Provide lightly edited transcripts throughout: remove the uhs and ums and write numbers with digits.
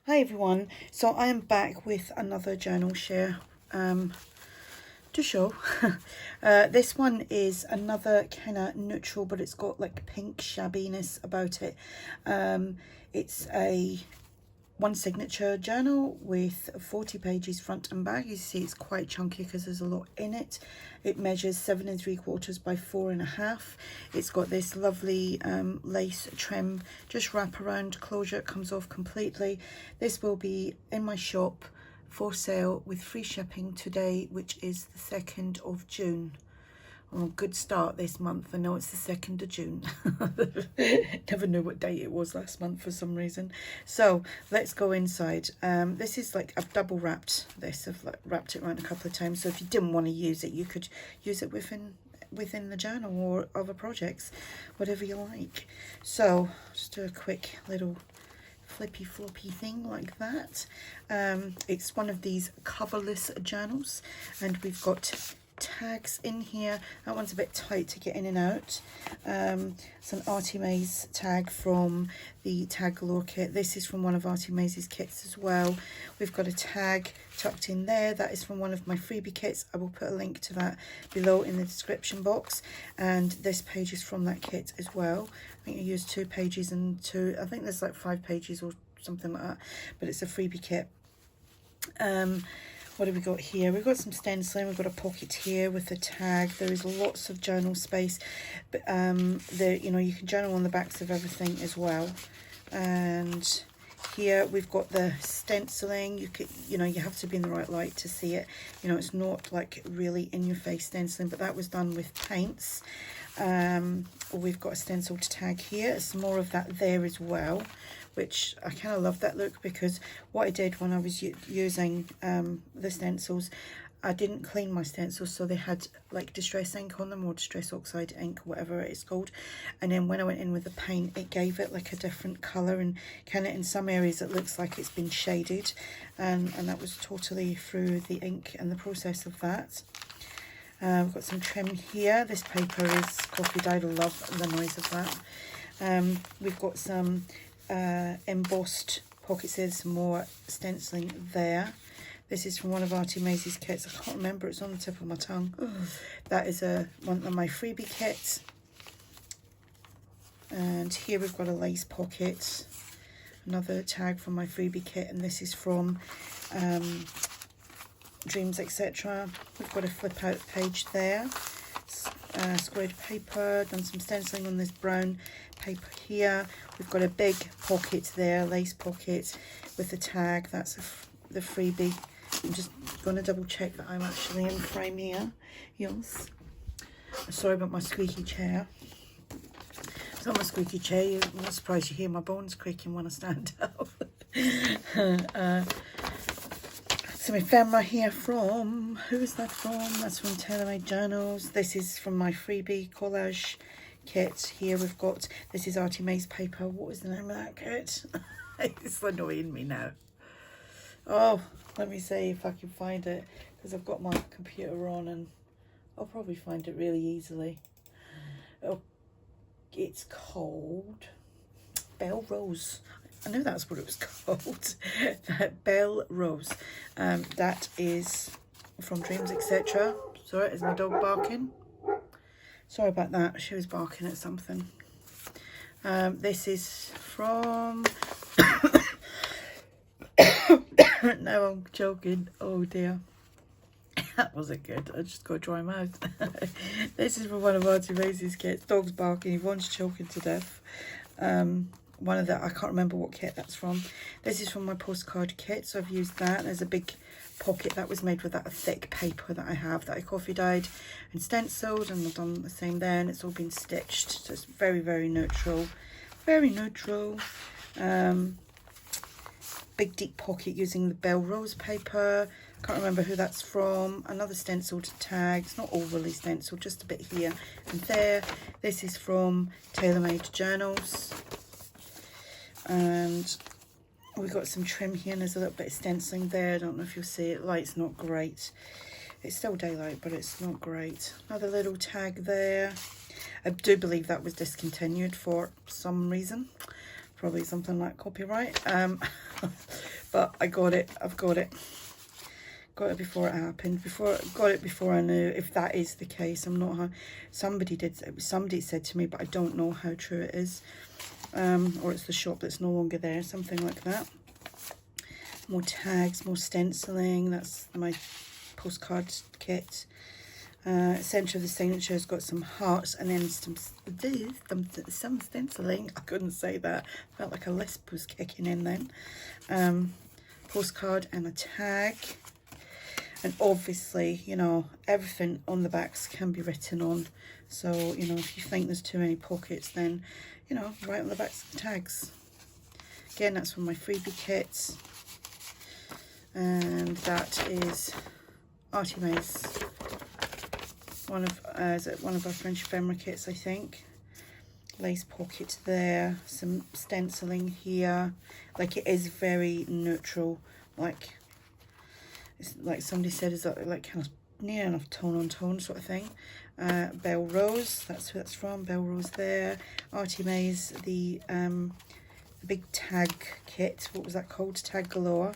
Hi everyone, so I am back with another journal share to show. This one is another kind of neutral, but it's got like pink shabbiness about it. It's a one signature journal with 40 pages front and back. You see it's quite chunky because there's a lot in it. It measures 7 3/4 by 4.5. It's got this lovely lace trim, just wrap around closure. It comes off completely. This will be in my shop for sale with free shipping today, which is the 2nd of June. Oh, good start this month. I know it's the 2nd of June. Never knew what date it was last month for some reason. So let's go inside. This is like, I've double wrapped this. I've like wrapped it around a couple of times. So if you didn't want to use it, you could use it within the journal or other projects, whatever you like. So just do a quick little flippy floppy thing like that. It's one of these coverless journals, and we've got tags in here. That one's a bit tight to get in and out. It's an ARTYmaze tag from the Tag Galore kit. This is from one of ARTYmaze's kits as well. We've got a tag tucked in there. That is from one of my freebie kits. I will put a link to that below in the description box. And this page is from that kit as well. I think I used 2 pages and I think there's like 5 pages or something like that, but it's a freebie kit. What have we got here? We've got some stenciling. We've got a pocket here with a tag. There is lots of journal space, but you know, you can journal on the backs of everything as well. And here we've got the stenciling. You know, you have to be in the right light to see it. You know, it's not like really in your face stenciling, but that was done with paints. We've got a stenciled tag here. Some more of that there as well, which I kind of love that look, because what I did when I was using the stencils, I didn't clean my stencils, so they had like distress ink on them, or distress oxide ink, whatever it's called. And then when I went in with the paint, it gave it like a different colour, and kind of in some areas it looks like it's been shaded, and that was totally through the ink and the process of that. We've got some trim here. This paper is coffee dyed. I love the noise of that. We've got some embossed pockets. There's some more stenciling there. This is from one of ARTYmaze's kits. I can't remember, it's on the tip of my tongue. That is one of my freebie kits. And here we've got a lace pocket, another tag from my freebie kit, and this is from Dreams Etc. We've got a flip out page there, squared paper, done some stenciling on this brown paper here. We've got a big pocket there, lace pocket with a tag. That's the freebie. I'm just going to double check that I'm actually in frame here. Yes. Sorry about my squeaky chair. It's not my squeaky chair. I'm not surprised you hear my bones creaking when I stand up. Some ephemera here from, who is that from? That's from TaylorMadeJournals. This is from my freebie collage kit. Here we've got, this is ARTYmaze paper. What is the name of that kit? It's annoying me now. Oh, let me see if I can find it, because I've got my computer on and I'll probably find it really easily. Oh, it's called Belle Rose. I know that's what it was called. Belle Rose. That is from Dreams Etc. Sorry, is my dog barking? Sorry about that. She was barking at something. This is from... No, I'm joking. Oh dear. That wasn't good. I just got a dry mouth. This is from one of ARTYmaze's kits. Dog's barking. Yvonne's choking to death. One of the, I can't remember what kit that's from. This is from my postcard kit, so I've used that. There's a big pocket that was made with that thick paper that I have, that I coffee dyed and stenciled, and I've done the same there, and it's all been stitched, so it's very, very neutral. Very neutral. Big deep pocket using the Belle Rose paper. Can't remember who that's from. Another stenciled tag. It's not overly stenciled, just a bit here and there. This is from TaylorMadeJournals. And we've got some trim here, and there's a little bit of stenciling there. I don't know if you'll see it. Light's not great. It's still daylight, but it's not great. Another little tag there. I do believe that was discontinued for some reason. Probably something like copyright. but I got it. I've got it. Got it before it happened. Got it before I knew. If that is the case, I'm not. Somebody said to me, but I don't know how true it is. Or it's the shop that's no longer there, something like that. More tags, more stenciling. That's my postcard kit. Centre of the signature has got some hearts, and then some stenciling. I couldn't say that. Felt like a lisp was kicking in then. Postcard and a tag. And obviously, you know, everything on the backs can be written on. So, you know, if you think there's too many pockets, then, you know, write on the backs the tags. Again, that's from my freebie kits. And that is ARTYmaze. Is it one of our French ephemera kits, I think. Lace pocket there. Some stenciling here. Like, it is very neutral. Like, it's like somebody said, is that like kind of near enough tone on tone sort of thing. Belle Rose, that's who that's from. Belle Rose there. ARTYmaze, the big tag kit. What was that called? Tag Galore.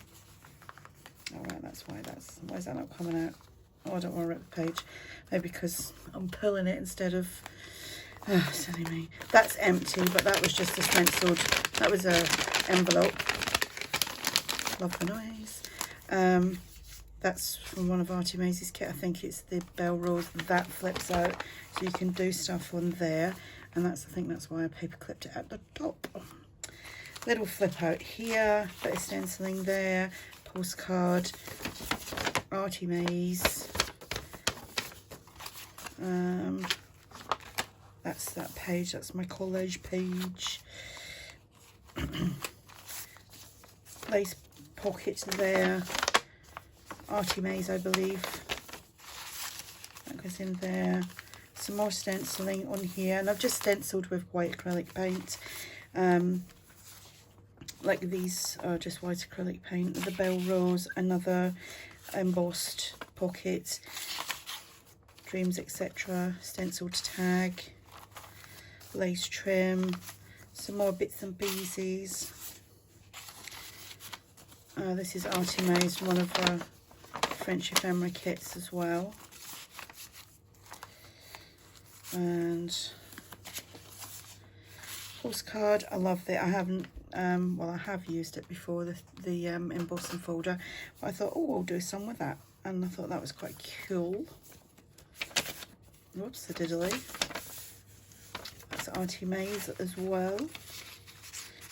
All right, that's why is that not coming out? Oh, I don't want to rip the page. Maybe because I'm pulling it instead of. Oh, silly me. That's empty, but that was just a stenciled. That was a envelope. Love the noise. That's from one of ARTYmaze's kit. I think it's the Belle Rose. That flips out, so you can do stuff on there. And I think that's why I paper clipped it at the top. Little flip out here, bit of stenciling there. Postcard, ARTYmaze. That's that page. That's my collage page. Lace pockets there. ARTYmaze, I believe. That goes in there. Some more stenciling on here, and I've just stenciled with white acrylic paint. Like these are just white acrylic paint. The Belle Rose, another embossed pocket. Dreams, etc. Stenciled tag. Lace trim. Some more bits and pieces. This is ARTYmaze, one of our French ephemera kits as well. And postcard, I love it. I haven't, well, I have used it before, the embossing folder, but I thought, oh, I'll do some with that, and I thought that was quite cool. Whoops, the diddly. That's ARTYmaze as well,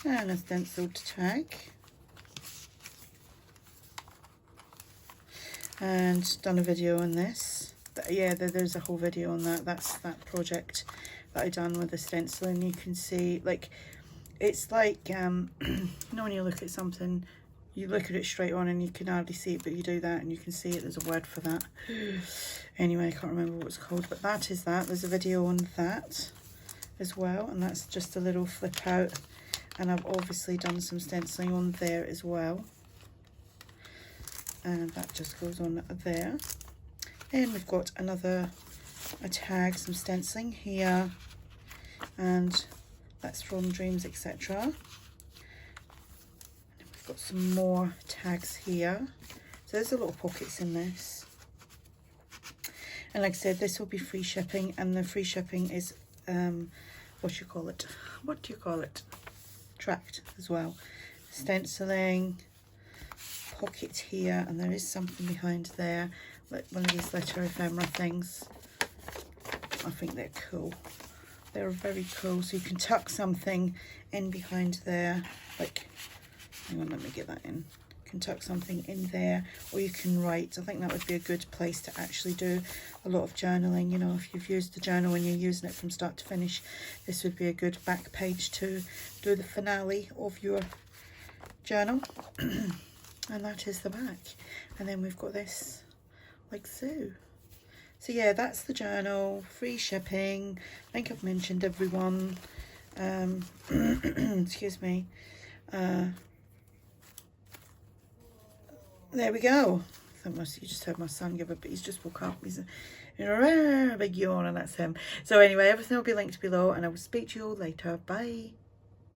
and a stenciled tag. And done a video on this. Yeah, there's a whole video on that. That's that project that I done with the stenciling. You can see, like, it's like, you know, when you look at something, you look at it straight on and you can hardly see it, but you do that and you can see it. There's a word for that. Anyway, I can't remember what it's called, but that is that. There's a video on that as well, and that's just a little flip out. And I've obviously done some stenciling on there as well. And that just goes on there. And we've got a tag, some stenciling here, and that's from Dreams, etc. We've got some more tags here. So there's a lot of pockets in this. And like I said, this will be free shipping, and the free shipping is what do you call it? Tracked as well. Stenciling. Pocket here, and there is something behind there, like one of these letter ephemera things. I think they're cool. They're very cool. So you can tuck something in behind there, like, hang on, let me get that in. You can tuck something in there, or you can write. I think that would be a good place to actually do a lot of journaling. You know, if you've used the journal and you're using it from start to finish, this would be a good back page to do the finale of your journal. And that is the back, and then we've got this like so. So yeah, that's the journal, free shipping. I think I've mentioned everyone. Excuse me. There we go. I think you just heard my son give a bit. He's just woke up. He's a big yawn, and that's him. So anyway, everything will be linked below, and I will speak to you all later. Bye.